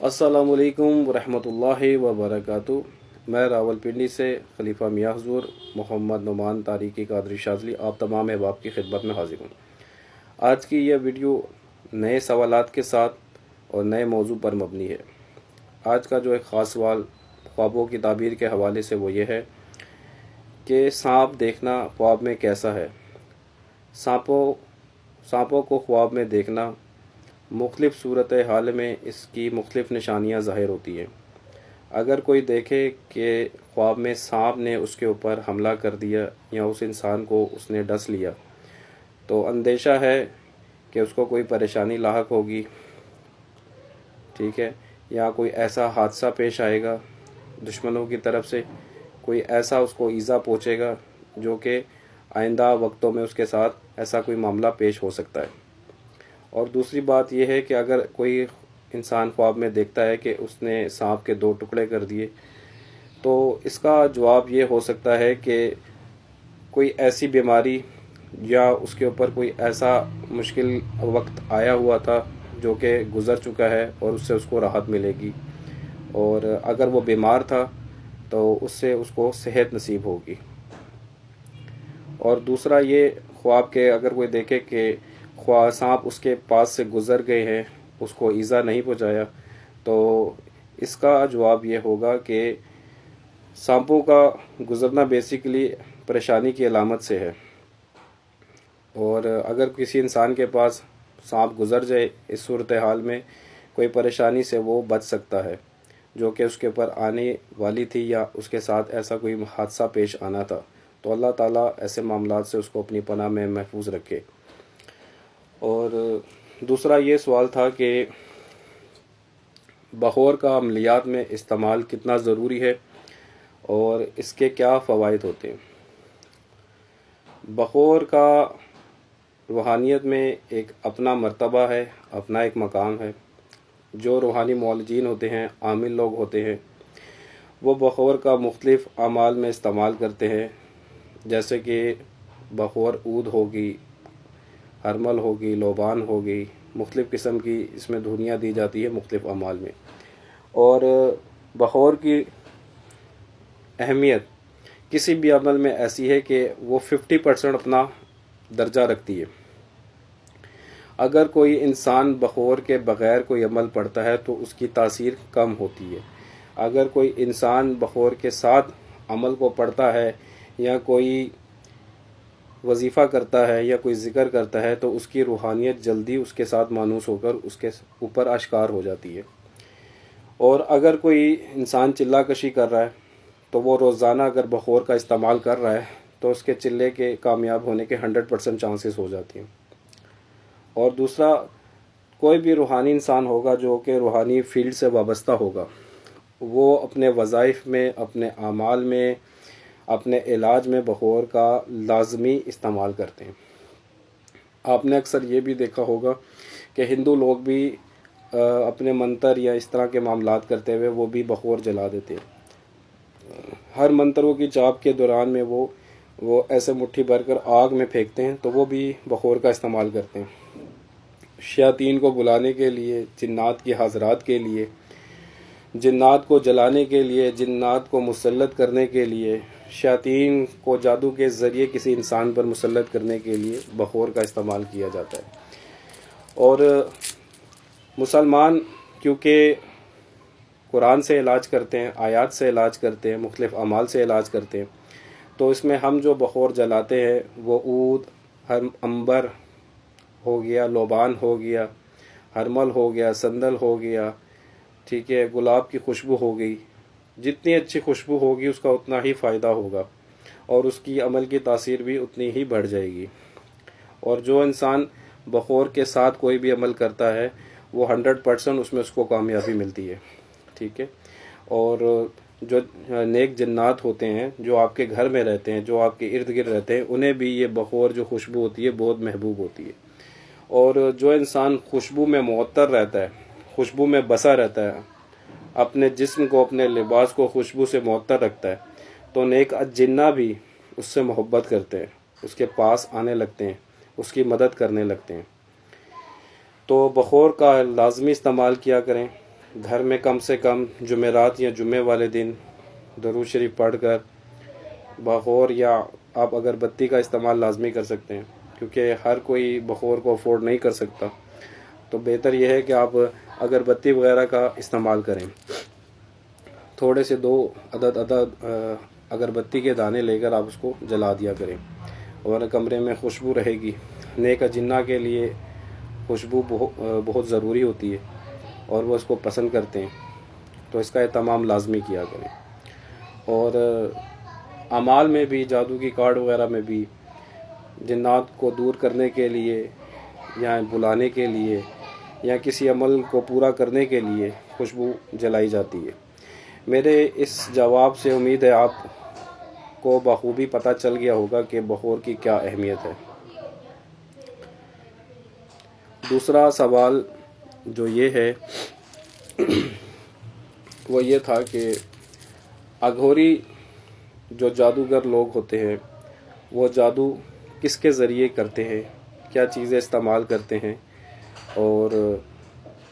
अस्सलामु अलैकुम वरहमतुल्लाहि वबरकातुहू। मैं रावलपिंडी से खलीफा मियां हुज़ूर मोहम्मद नुमान तारिकी कादरी शाज़ली आप तमाम अहबाब की खिदमत में हाजिर हूँ। आज की यह वीडियो नए सवालात के साथ और नए मौजू पर मबनी है। आज का जो एक ख़ास सवाल ख्वाबों की ताबीर के हवाले से वो ये है कि सांप देखना ख्वाब में कैसा है। सांपों को ख्वाब में देखना मुख्तलिफ़ सूरत हाल में इसकी मुख्तलिफ़ निशानियाँ ज़ाहिर होती हैं। अगर कोई देखे कि ख्वाब में सांप ने उसके ऊपर हमला कर दिया या उस इंसान को उसने डस लिया, तो अंदेशा है कि उसको कोई परेशानी लाहक होगी, ठीक है, या कोई ऐसा हादसा पेश आएगा दुश्मनों की तरफ से, कोई ऐसा उसको ईज़ा पहुँचेगा जो कि आइंदा वक्तों में उसके साथ ऐसा कोई मामला पेश हो सकता है। और दूसरी बात यह है कि अगर कोई इंसान ख्वाब में देखता है कि उसने सांप के 2 टुकड़े कर दिए, तो इसका जवाब ये हो सकता है कि कोई ऐसी बीमारी या उसके ऊपर कोई ऐसा मुश्किल वक्त आया हुआ था जो कि गुज़र चुका है और उससे उसको राहत मिलेगी, और अगर वो बीमार था तो उससे उसको सेहत नसीब होगी। और दूसरा ये ख्वाब के अगर कोई देखे कि सांप उसके पास से गुज़र गए हैं, उसको ईज़ा नहीं पहुंचाया, तो इसका जवाब ये होगा कि सांपों का गुज़रना बेसिकली परेशानी की अलामत से है। और अगर किसी इंसान के पास सांप गुज़र जाए, इस सूरत हाल में कोई परेशानी से वो बच सकता है जो कि उसके ऊपर आने वाली थी या उसके साथ ऐसा कोई हादसा पेश आना था। तो अल्लाह ताला ऐसे मामलात से उसको अपनी पनाह में महफूज रखे। और दूसरा ये सवाल था कि बखोर का अमलियात में इस्तेमाल कितना ज़रूरी है और इसके क्या फ़वाइद होते हैं। बखोर का रूहानियत में एक अपना मर्तबा है, अपना एक मकाम है। जो रूहानी मौलजीन होते हैं, आमिल लोग होते हैं, वो बखोर का मुख्तलिफ़ अमाल में इस्तेमाल करते हैं, जैसे कि बखोर ऊद होगी, हरमल होगी, लोबान होगी, मुख्तलिफ़ किस्म की इसमें धुनियाँ दी जाती है मुख्तलिफ़ अमाल में। और बखोर की अहमियत किसी भी अमल में ऐसी है कि वो 50% अपना दर्जा रखती है। अगर कोई इंसान बखोर के बग़ैर कोई अमल पढ़ता है तो उसकी तासीर कम होती है। अगर कोई इंसान बखोर के साथ अमल को पढ़ता है या कोई वजीफ़ा करता है या कोई ज़िक्र करता है, तो उसकी रूहानियत जल्दी उसके साथ मानूस होकर उसके ऊपर आश्कार हो जाती है। और अगर कोई इंसान चिल्ला कशी कर रहा है, तो वो रोज़ाना अगर बखोर का इस्तेमाल कर रहा है तो उसके चिल्ले के कामयाब होने के 100% चांसेस हो जाती हैं। और दूसरा, कोई भी रूहानी इंसान होगा जो कि रूहानी फील्ड से वाबस्ता होगा, वो अपने वज़ाइफ में, अपने आमाल में, अपने इलाज में बखोर का लाजमी इस्तेमाल करते हैं। आपने अक्सर ये भी देखा होगा कि हिंदू लोग भी अपने मंतर या इस तरह के मामलात करते हुए वो भी बखोर जला देते हैं। हर मंत्रों की जाप के दौरान में वो ऐसे मुट्ठी भरकर आग में फेंकते हैं, तो वो भी बखोर का इस्तेमाल करते हैं। शयातीन को बुलाने के लिए, जिन्नात की हाज़रात के लिए, जिन्नात को जलाने के लिए, जिन्नात को मुसल्लत करने के लिए, शयातीन को जादू के ज़रिए किसी इंसान पर मुसल्लत करने के लिए बखोर का इस्तेमाल किया जाता है। और मुसलमान क्योंकि कुरान से इलाज करते हैं, आयात से इलाज करते हैं, मुख्तलिफ़ अमाल से इलाज करते हैं, तो इसमें हम जो बखोर जलाते हैं वो ऊद, अंबर हो गया, लोबान हो गया, हरमल हो गया, संदल हो गया, ठीक है, गुलाब की खुशबू हो गई। जितनी अच्छी खुशबू होगी उसका उतना ही फ़ायदा होगा और उसकी अमल की तासीर भी उतनी ही बढ़ जाएगी। और जो इंसान बखोर के साथ कोई भी अमल करता है वो 100% उसमें उसको कामयाबी मिलती है, ठीक है। और जो नेक जन्नात होते हैं, जो आपके घर में रहते हैं, जो आपके इर्द गिर्द रहते हैं, उन्हें भी ये बखोर जो खुशबू होती है बहुत महबूब होती है। और जो इंसान खुशबू में मुअत्तर रहता है, खुशबू में बसा रहता है, अपने जिस्म को, अपने लिबास को खुशबू से मुअत्तर रखता है, तो नेक जिन्ना भी उससे मोहब्बत करते हैं, उसके पास आने लगते हैं, उसकी मदद करने लगते हैं। तो बखोर का लाजमी इस्तेमाल किया करें। گھر میں کم سے کم جمعرات یا جمعے والے دن درود شریف پڑھ کر بخور یا آپ اگربتی کا استعمال لازمی کر سکتے ہیں، کیونکہ ہر کوئی بخور کو افورڈ نہیں کر سکتا، تو بہتر یہ ہے کہ آپ اگربتی وغیرہ کا استعمال کریں۔ تھوڑے سے 2 عدد اگربتی کے دانے لے کر آپ اس کو جلا دیا کریں، اور کمرے میں خوشبو رہے گی۔ نیک جنہ کے لیے خوشبو بہت ضروری ہوتی ہے اور وہ اس کو پسند کرتے ہیں، تو اس کا اہتمام لازمی کیا کریں۔ اور اعمال میں بھی، جادو کی کارڈ وغیرہ میں بھی جنات کو دور کرنے کے لیے یا بلانے کے لیے یا کسی عمل کو پورا کرنے کے لیے خوشبو جلائی جاتی ہے۔ میرے اس جواب سے امید ہے آپ کو بخوبی پتہ چل گیا ہوگا کہ بخور کی کیا اہمیت ہے۔ دوسرا سوال جو یہ ہے وہ یہ تھا کہ اگھوری جو جادوگر لوگ ہوتے ہیں وہ جادو کس کے ذریعے کرتے ہیں، کیا چیزیں استعمال کرتے ہیں اور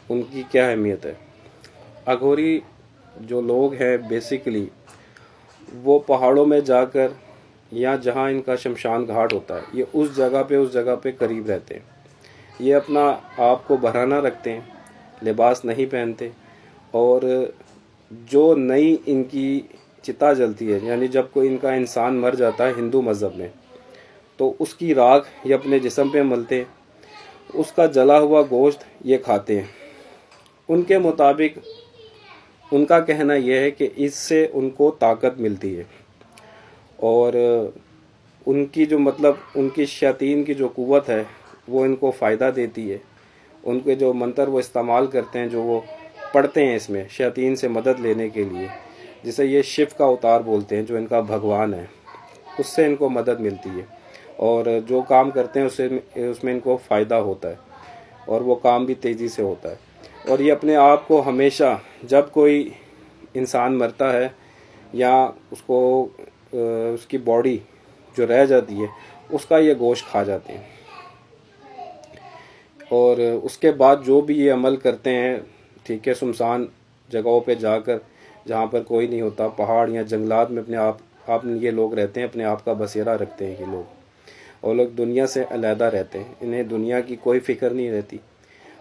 ان کی کیا اہمیت ہے۔ اگھوری جو لوگ ہیں بیسیکلی وہ پہاڑوں میں جا کر یا جہاں ان کا شمشان گھاٹ ہوتا ہے، یہ اس جگہ پہ قریب رہتے ہیں۔ یہ اپنا آپ کو بھرانا رکھتے ہیں، لباس نہیں پہنتے، اور جو نئی ان کی چتا جلتی ہے، یعنی جب کوئی ان کا انسان مر جاتا ہے ہندو مذہب میں، تو اس کی راکھ یہ اپنے جسم پہ ملتے ہیں، اس کا جلا ہوا گوشت یہ کھاتے ہیں۔ ان کے مطابق ان کا کہنا یہ ہے کہ اس سے ان کو طاقت ملتی ہے، اور ان کی جو ان کی شیاطین کی جو قوت ہے وہ ان کو فائدہ دیتی ہے۔ ان کے جو منتر وہ استعمال کرتے ہیں، جو وہ پڑھتے ہیں اس میں شیاطین سے مدد لینے کے لیے، جسے یہ شیو کا اوتار بولتے ہیں، جو ان کا بھگوان ہے، اس سے ان کو مدد ملتی ہے، اور جو کام کرتے ہیں اس میں ان کو فائدہ ہوتا ہے، اور وہ کام بھی تیزی سے ہوتا ہے۔ اور یہ اپنے آپ کو ہمیشہ جب کوئی انسان مرتا ہے یا اس کی باڈی جو رہ جاتی ہے اس کا یہ گوشت کھا جاتے ہیں، اور اس کے بعد جو بھی یہ عمل کرتے ہیں، ٹھیک ہے، سنسان جگہوں پہ جا کر جہاں پر کوئی نہیں ہوتا، پہاڑ یا جنگلات میں اپنے آپ یہ لوگ رہتے ہیں، اپنے آپ کا بسیرا رکھتے ہیں یہ لوگ، اور لوگ دنیا سے علیحدہ رہتے ہیں، انہیں دنیا کی کوئی فکر نہیں رہتی،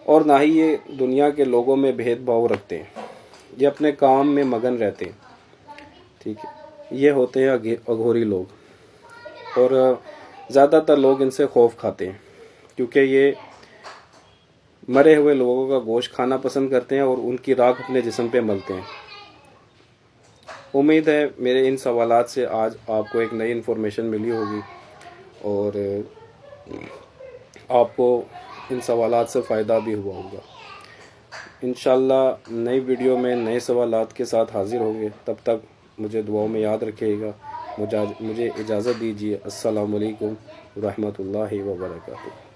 اور نہ ہی یہ دنیا کے لوگوں میں بھید بھاؤ رکھتے ہیں، یہ اپنے کام میں مگن رہتے ہیں، ٹھیک ہے۔ یہ ہوتے ہیں اگھوری لوگ، اور زیادہ تر لوگ ان سے خوف کھاتے ہیں، کیونکہ یہ مرے ہوئے لوگوں کا گوشت کھانا پسند کرتے ہیں اور ان کی راکھ اپنے جسم پہ ملتے ہیں۔ امید ہے میرے ان سوالات سے آج آپ کو ایک نئی انفارمیشن ملی ہوگی، اور آپ کو ان سوالات سے فائدہ بھی ہوا ہوگا۔ انشاءاللہ نئی ویڈیو میں نئے سوالات کے ساتھ حاضر ہوں گے، تب تک مجھے دعاؤں میں یاد رکھیے گا۔ مجھے اجازت دیجیے۔ السلام علیکم ورحمۃ اللہ وبرکاتہ۔